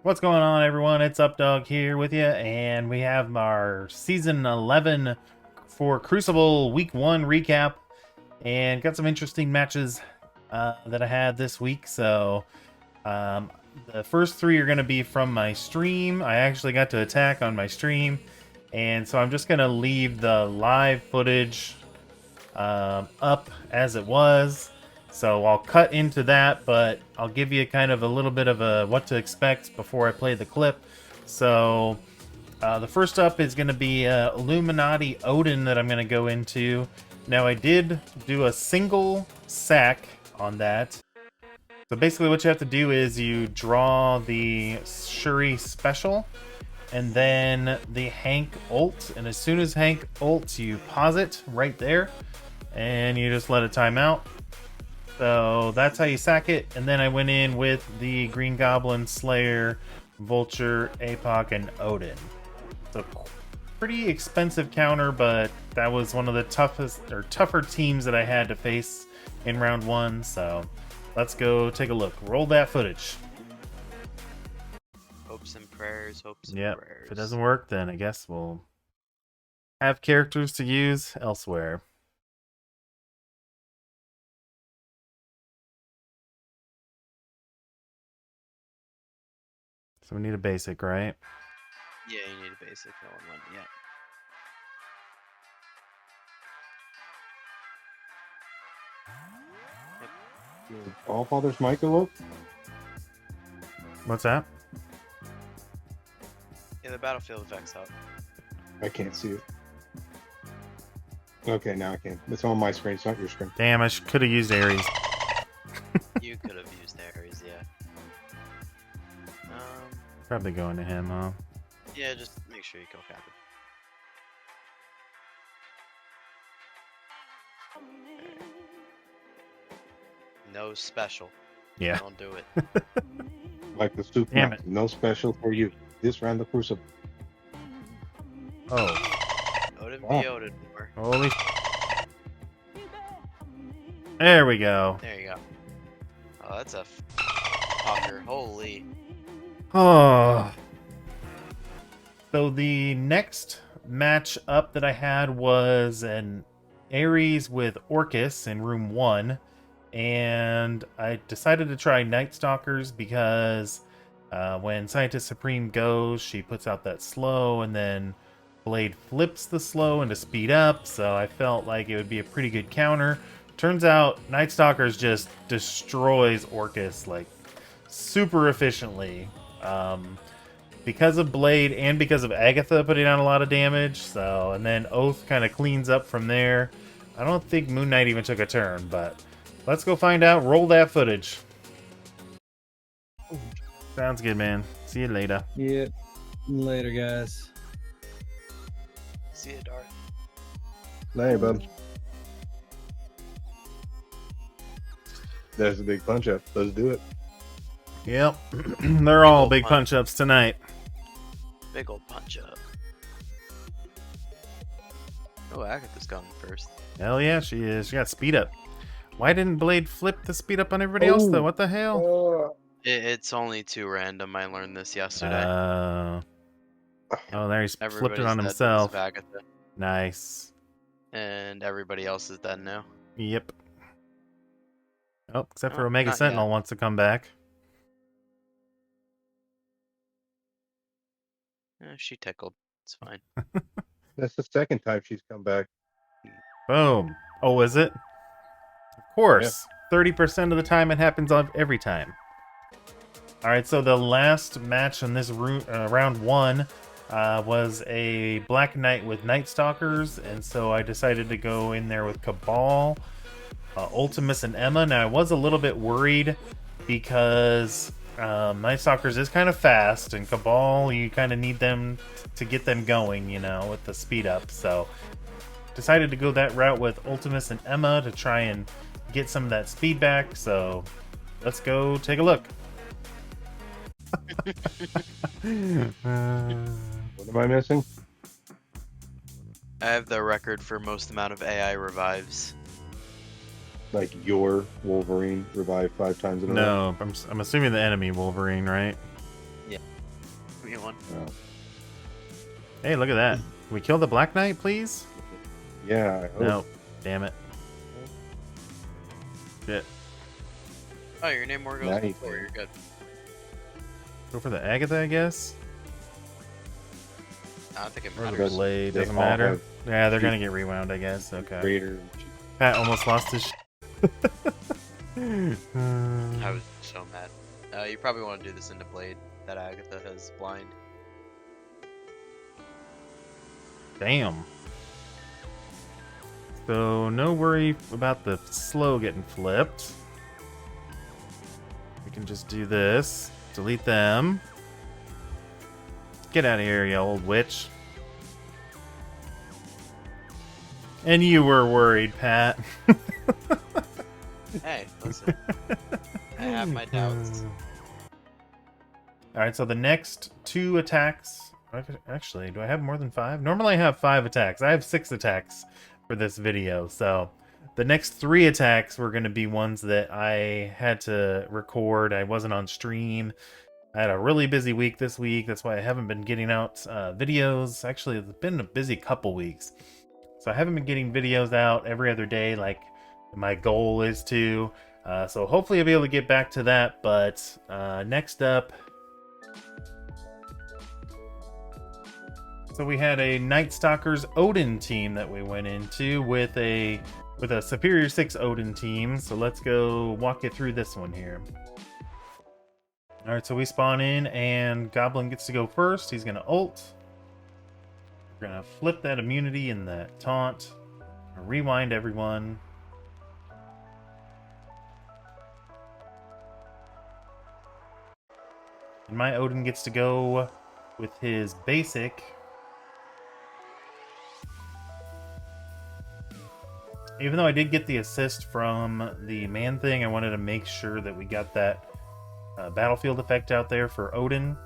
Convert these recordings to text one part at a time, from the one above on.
What's going on, everyone? It's Updog here with you, and we have our Season 11 for Crucible Week 1 recap, and got some interesting matches that I had this week. So, the first three are going to be from my stream. I actually got to attack on my stream, and so I'm just going to leave the live footage up as it was. So I'll cut into that, but I'll give you kind of a little bit of a what to expect before I play the clip. So the first up is going to be Illuminati Odin that I'm going to go into. Now I did do a single sack on that. So basically what you have to do is you draw the Shuri special and then the Hank ult. And as soon as Hank ults, you pause it right there and you just let it time out. So that's how you sack it. And then I went in with the Green Goblin, Slayer, Vulture, Apoc, and Odin. So pretty expensive counter, but that was one of the tougher teams that I had to face in round one. So let's go take a look. Roll that footage. Hopes and prayers, hopes and prayers. If it doesn't work, then I guess we'll have characters to use elsewhere. So we need a basic, right? Yeah, you need a basic. No one went yet. All Father's mic go up? What's that? Yeah, the battlefield effect's up. I can't see it. Okay, now I can. It's on my screen, it's not your screen. Damn, I could have used Ares. You could have used Ares, yeah. Probably going to him, huh? Yeah, just make sure you kill Cabal. No special. Yeah. Don't do it. Like the soup. Damn it. No special for you. This round the Crucible. Oh. Odin Wow. be Odin more. Holy. There we go. There you go. Oh, that's a fucker. Holy. Oh. So the next match up that I had was an Ares with Orchis in room 1. And I decided to try Nightstalkers because when Scientist Supreme goes, she puts out that slow, and then Blade flips the slow into speed up, so I felt like it would be a pretty good counter. Turns out Nightstalkers just destroys Orchis like super efficiently. Because of Blade and because of Agatha putting on a lot of damage, so, and then Oath kind of cleans up from there. I don't think Moon Knight even took a turn, but let's go find out. Roll that footage. Sounds good, man. See you later. Yeah. Later, guys. See it, Dart. Hey, bud. There's a big punch up. Let's do it. Yep. They're all big punch-ups tonight. Big old punch up. Oh, Agatha's coming first. Hell yeah, she is. She got speed up. Why didn't Blade flip the speed up on everybody else, though? What the hell? It's only too random. I learned this yesterday. Oh, there he's flipped it Everybody's on dead himself. because of Agatha. Nice. And everybody else is dead now. Yep. Oh, except for Oh, Omega not Sentinel yet. wants to come back. She tickled. It's fine. That's the second time she's come back. Boom. Oh, is it? Of course. 30% of the time it happens on every time. Alright, so the last match in this round 1 was a Black Knight with Nightstalkers, and so I decided to go in there with Cabal, Ultimus, and Emma. Now, I was a little bit worried because Nightstalkers is kind of fast, and Cabal, you kind of need them to get them going, you know, with the speed up. So, decided to go that route with Ultimus and Emma to try and get some of that speed back. So, let's go take a look. What am I missing? I have the record for most amount of AI revives. Like your Wolverine revived 5 times in a row? No, I'm assuming the enemy Wolverine, right? Yeah. Give me one. Hey, look at that. Can we kill the Black Knight, please? Yeah, I hope. No. Damn it. Shit. Oh, your name more goes Now you before. do. You're good. Go for the Agatha, I guess. I don't think it Or matters. does- Blade they doesn't all matter. have Yeah, they're cheap- gonna get rewound, I guess. Okay. Greater. Pat almost lost his. I was so mad. You probably want to do this into Blade. That Agatha has blind. Damn. So no worry about the slow getting flipped. We can just do this. Delete them. Get out of here, you old witch. And you were worried, Pat. Hey, listen. I have my doubts. Alright, so the next 2 attacks... Actually, do I have more than 5? Normally I have 5 attacks. I have 6 attacks for this video, so... The next 3 attacks were going to be ones that I had to record. I wasn't on stream. I had a really busy week this week. That's why I haven't been getting out videos. Actually, it's been a busy couple weeks. So I haven't been getting videos out every other day like my goal is to. So hopefully I'll be able to get back to that. But next up... So we had a Nightstalkers Odin team that we went into with a Superior 6 Odin team. So let's go walk you through this one here. Alright, so we spawn in and Goblin gets to go first. He's going to ult. We're going to flip that immunity and that taunt. Rewind everyone. And my Odin gets to go with his basic. Even though I did get the assist from the man thing, I wanted to make sure that we got that battlefield effect out there for Odin.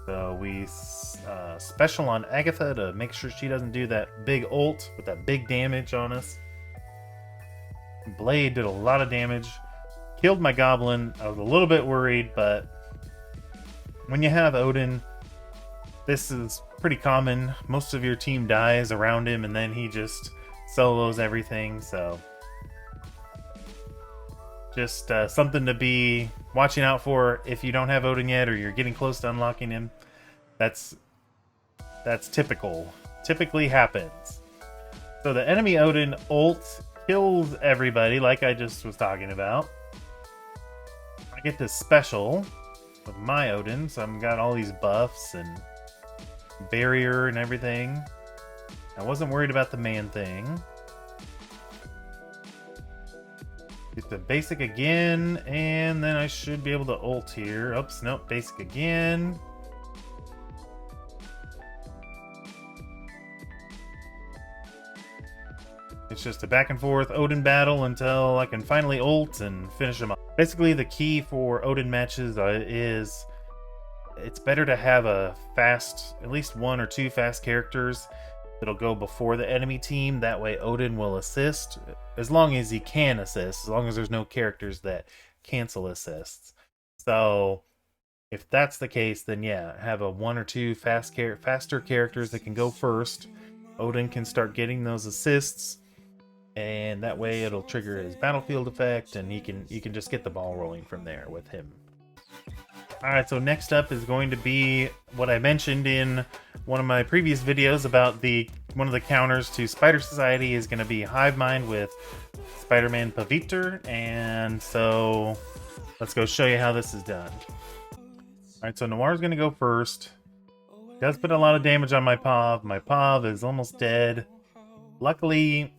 So we special on Agatha to make sure she doesn't do that big ult with that big damage on us. Blade did a lot of damage. Killed my goblin. I was a little bit worried, but when you have Odin, this is pretty common. Most of your team dies around him and then he just solos everything, so just something to be watching out for if you don't have Odin yet or you're getting close to unlocking him. That's typically happens. So the enemy Odin ult kills everybody like I just was talking about. I get this special with my Odin, so I've got all these buffs and barrier and everything. I wasn't worried about the man thing. Get the basic again, and then I should be able to ult here. Oops, nope, basic again. It's just a back and forth Odin battle until I can finally ult and finish him off. Basically, the key for Odin matches is it's better to have a fast, at least 1 or 2 fast characters that'll go before the enemy team. That way Odin will assist, as long as he can assist, as long as there's no characters that cancel assists. So if that's the case, then yeah, have a 1 or 2 faster characters that can go first. Odin can start getting those assists, and that way it'll trigger his battlefield effect, and you can just get the ball rolling from there with him. Alright, so next up is going to be what I mentioned in one of my previous videos about one of the counters to Spider Society is going to be Hivemind with Spider-Man Paviter, and so let's go show you how this is done. Alright, so Noir's going to go first. Does put a lot of damage on my Pav. My Pav is almost dead. Luckily,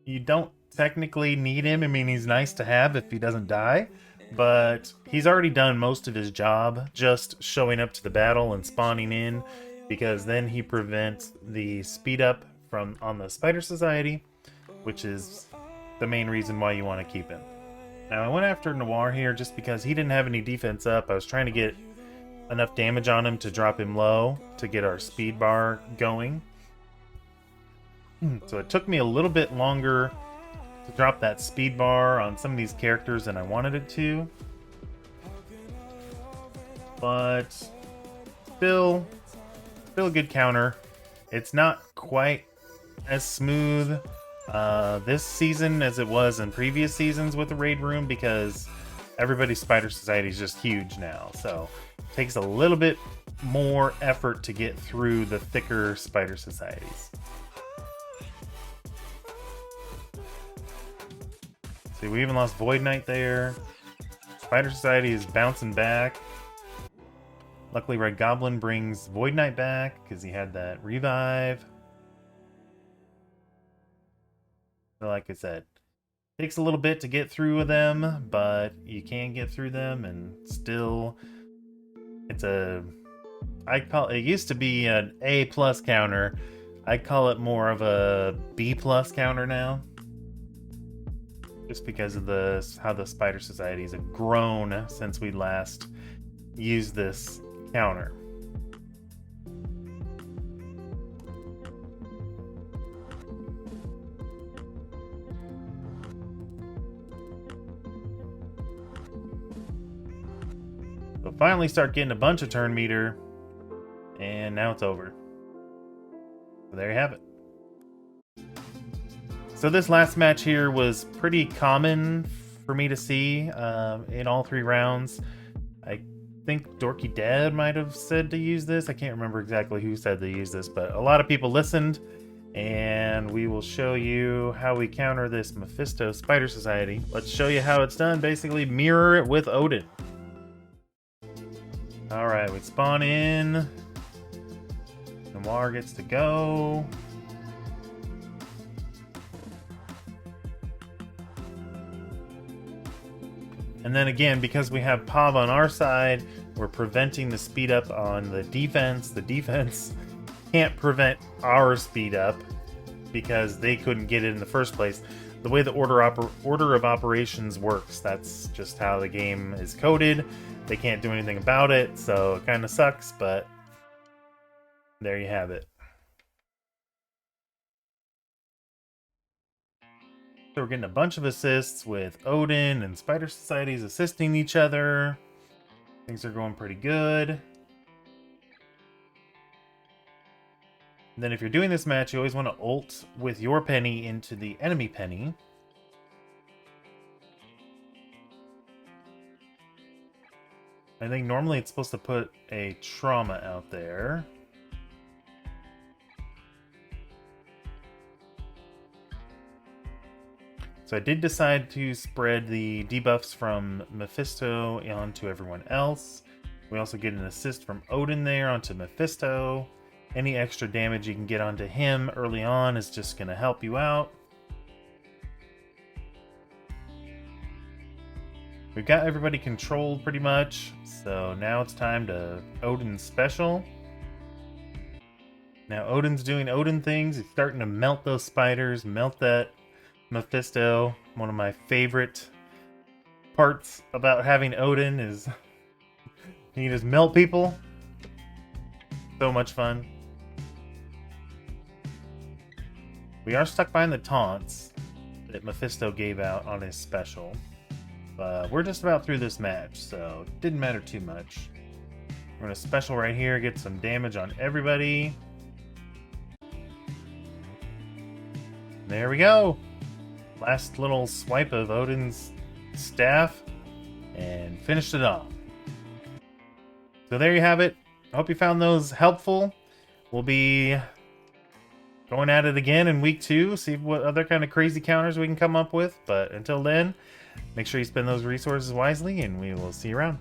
you don't technically need him. I mean, he's nice to have if he doesn't die. But he's already done most of his job just showing up to the battle and spawning in, because then he prevents the speed up on the Spider Society, which is the main reason why you want to keep him. Now I went after Noir here just because he didn't have any defense up. I was trying to get enough damage on him to drop him low to get our speed bar going. So it took me a little bit longer to drop that speed bar on some of these characters than I wanted it to. But still a good counter. It's not quite as smooth this season as it was in previous seasons with the raid room, because everybody's Spider Society is just huge now. So it takes a little bit more effort to get through the thicker Spider Societies. See, we even lost Void Knight there. Spider Society is bouncing back. Luckily, Red Goblin brings Void Knight back because he had that revive. So like I said, takes a little bit to get through with them, but you can get through them, and still, it's a, I call it used to be an A+ counter. I call it more of a B+ counter now, just because of how the Spider Societies have grown since we last used this counter. So finally start getting a bunch of turn meter, and now it's over. So there you have it. So this last match here was pretty common for me to see in all 3 rounds. I think Dorky Dad might have said to use this. I can't remember exactly who said to use this, but a lot of people listened, and we will show you how we counter this Mephisto Spider Society. Let's show you how it's done. Basically, mirror it with Odin. Alright, we spawn in. Noir gets to go. And then again, because we have Pav on our side, we're preventing the speed up on the defense. The defense can't prevent our speed up because they couldn't get it in the first place. The way the order of operations works, that's just how the game is coded. They can't do anything about it, so it kind of sucks, but there you have it. So we're getting a bunch of assists with Odin and Spider Societies assisting each other. Things are going pretty good. And then if you're doing this match, you always want to ult with your penny into the enemy penny. I think normally it's supposed to put a trauma out there. So I did decide to spread the debuffs from Mephisto onto everyone else. We also get an assist from Odin there onto Mephisto. Any extra damage you can get onto him early on is just going to help you out. We've got everybody controlled pretty much, so now it's time to Odin's special. Now Odin's doing Odin things. He's starting to melt those spiders, melt that Mephisto. One of my favorite parts about having Odin is he can just melt people. So much fun. We are stuck behind the taunts that Mephisto gave out on his special. We're just about through this match, so it didn't matter too much. We're going to special right here, get some damage on everybody. There we go. Last little swipe of Odin's staff, and finished it off. So there you have it. I hope you found those helpful. We'll be going at it again in week 2, see what other kind of crazy counters we can come up with. But until then, make sure you spend those resources wisely, and we will see you around.